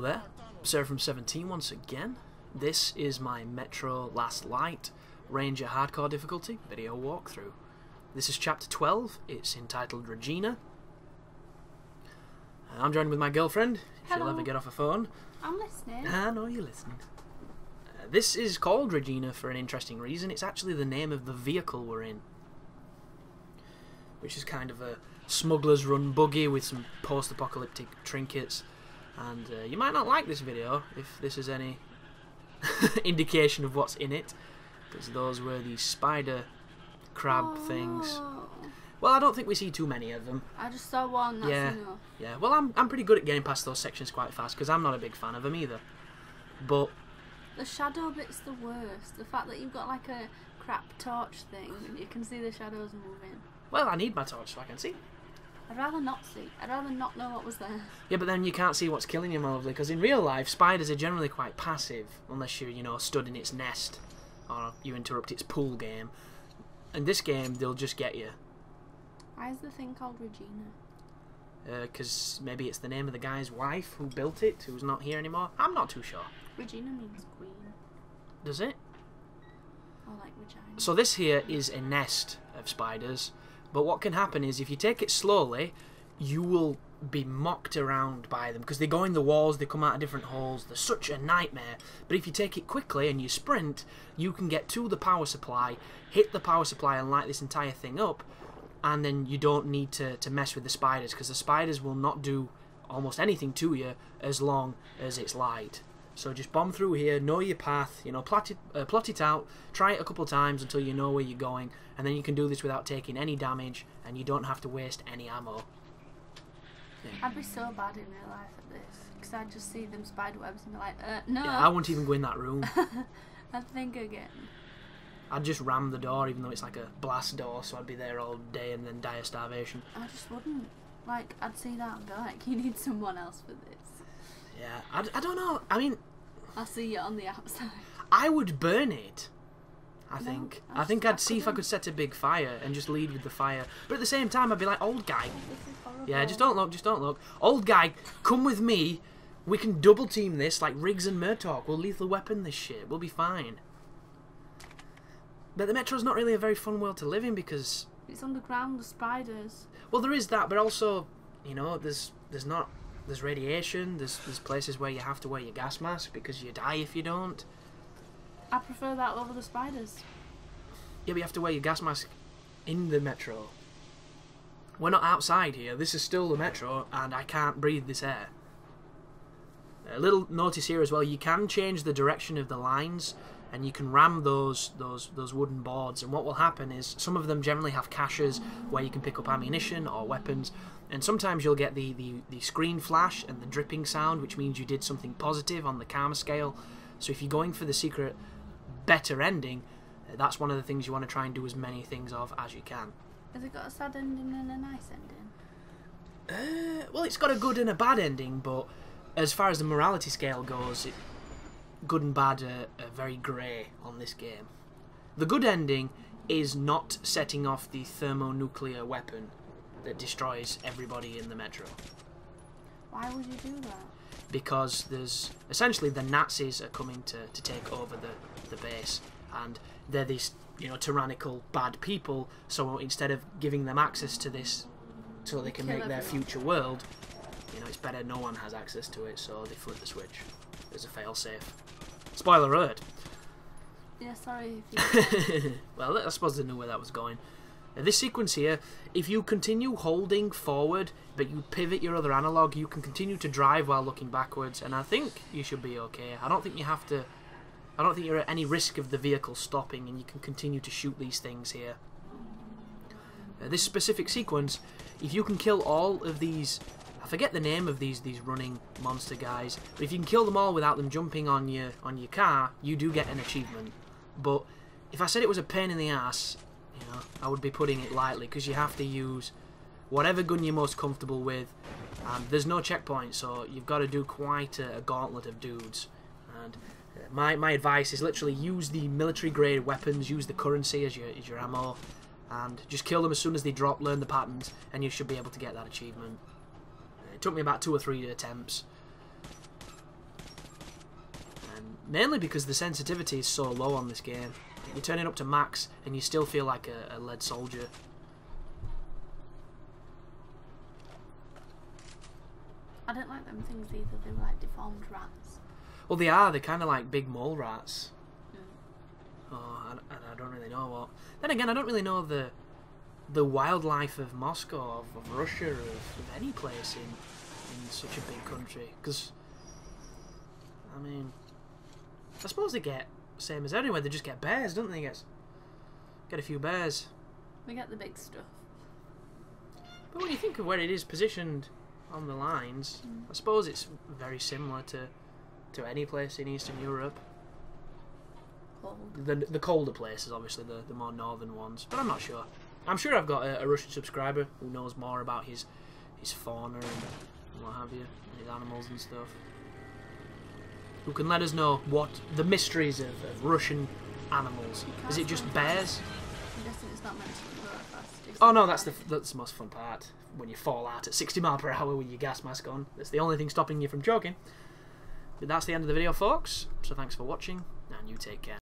there, Sarah from 17 once again. This is my Metro Last Light Ranger Hardcore difficulty video walkthrough. This is chapter 12, it's entitled Regina. I'm joined with my girlfriend, if she'll ever get off a phone. I'm listening. I know you're listening. This is called Regina for an interesting reason. It's actually the name of the vehicle we're in, which is kind of a smuggler's run buggy with some post-apocalyptic trinkets. And you might not like this video if this is any indication of what's in it, because those were these spider crab things. Well, I don't think we see too many of them. I just saw one, that's enough. Yeah, well, I'm pretty good at getting past those sections quite fast, because I'm not a big fan of them either. But the shadow bit's the worst. The fact that you've got like a crap torch thing and you can see the shadows moving. Well, I need my torch so I can see. I'd rather not see. I'd rather not know what was there. Yeah, but then you can't see what's killing you, my lovely, because in real life, spiders are generally quite passive, unless you're, you know, stood in its nest, or you interrupt its pool game. In this game, they'll just get you. Why is the thing called Regina? Because maybe it's the name of the guy's wife who built it, who's not here anymore. I'm not too sure. Regina means queen. Does it? Or like Regina. So this here is a nest of spiders, but what can happen is if you take it slowly, you will be mocked around by them, because they go in the walls, they come out of different holes, they're such a nightmare. But if you take it quickly and you sprint, you can get to the power supply, hit the power supply and light this entire thing up, and then you don't need to mess with the spiders, because the spiders will not do almost anything to you as long as it's light. So just bomb through here, know your path, you know, plot it out, try it a couple times until you know where you're going, and then you can do this without taking any damage, and you don't have to waste any ammo. Yeah. I'd be so bad in real life at this, because I'd just see them spider webs and be like, no. Yeah, I wouldn't even go in that room. I'd think again. I'd just ram the door, even though it's like a blast door, so I'd be there all day and then die of starvation. I just wouldn't. Like, I'd see that and be like, you need someone else for this. Yeah, I don't know. I mean, I'll see you on the outside. I would burn it, I think. I think I'd see if I could set a big fire and just lead with the fire. But at the same time, I'd be like, old guy. This is horrible. Yeah, just don't look. Old guy, come with me. We can double team this like Riggs and Murtaugh. We'll lethal weapon this shit. We'll be fine. But the Metro's not really a very fun world to live in because it's underground with spiders. Well, there is that, but also, you know, there's radiation. There's places where you have to wear your gas mask because you die if you don't. I prefer that over the spiders. Yeah, but you have to wear your gas mask in the Metro. We're not outside here. This is still the Metro, and I can't breathe this air. A little notice here as well: you can change the direction of the lines, and you can ram those wooden boards. And what will happen is some of them generally have caches where you can pick up ammunition or weapons. And sometimes you'll get the screen flash and the dripping sound, which means you did something positive on the karma scale. So if you're going for the secret better ending, that's one of the things you want to try and do as many things of as you can. Has it got a sad ending and a nice ending? Well, it's got a good and a bad ending, but as far as the morality scale goes, good and bad are very grey on this game. The good ending is not setting off the thermonuclear weapon that destroys everybody in the Metro. Why would you do that? Because there's essentially the Nazis are coming to take over the base, and they're these, you know, tyrannical bad people. So instead of giving them access to this so they can make their future world, you know, it's better no one has access to it, so they flip the switch. There's a fail-safe. Spoiler alert. Yeah, sorry if you... Well, I suppose they knew where that was going. This sequence here, if you continue holding forward, but you pivot your other analog, you can continue to drive while looking backwards, and I think you should be okay. I don't think you have to... I don't think you're at any risk of the vehicle stopping, and you can continue to shoot these things here. This specific sequence, if you can kill all of these... I forget the name of these running monster guys, but if you can kill them all without them jumping on your car, you do get an achievement. But if I said it was a pain in the ass, you know, I would be putting it lightly, because you have to use whatever gun you're most comfortable with, and there's no checkpoint, so you've got to do quite a gauntlet of dudes. And my advice is literally use the military grade weapons, use the currency as your ammo, and just kill them as soon as they drop, learn the patterns, and you should be able to get that achievement. It took me about 2 or 3 attempts. Mainly because the sensitivity is so low on this game. You turn it up to max and you still feel like a lead soldier. I don't like them things either. They're like deformed rats. Well, they are. They're kind of like big mole rats. Mm. Oh, and I don't really know what. Then again, I don't really know the wildlife of Moscow, of Russia, of any place in such a big country. Because, I mean, I suppose they get same as everywhere. They just get bears, don't they? Get a few bears. We get the big stuff. But when you think of where it is positioned on the lines, I suppose it's very similar to any place in Eastern Europe. Cold. The colder places, obviously, the more northern ones. But I'm not sure. I'm sure I've got a Russian subscriber who knows more about his fauna and what have you, and his animals and stuff. Who can let us know what the mysteries of Russian animals. Is it just bears? I'm guessing it's not meant to go that fast. Oh no, that's the most fun part. When you fall out at 60 mph with your gas mask on. That's the only thing stopping you from choking. But that's the end of the video, folks. So thanks for watching, and you take care.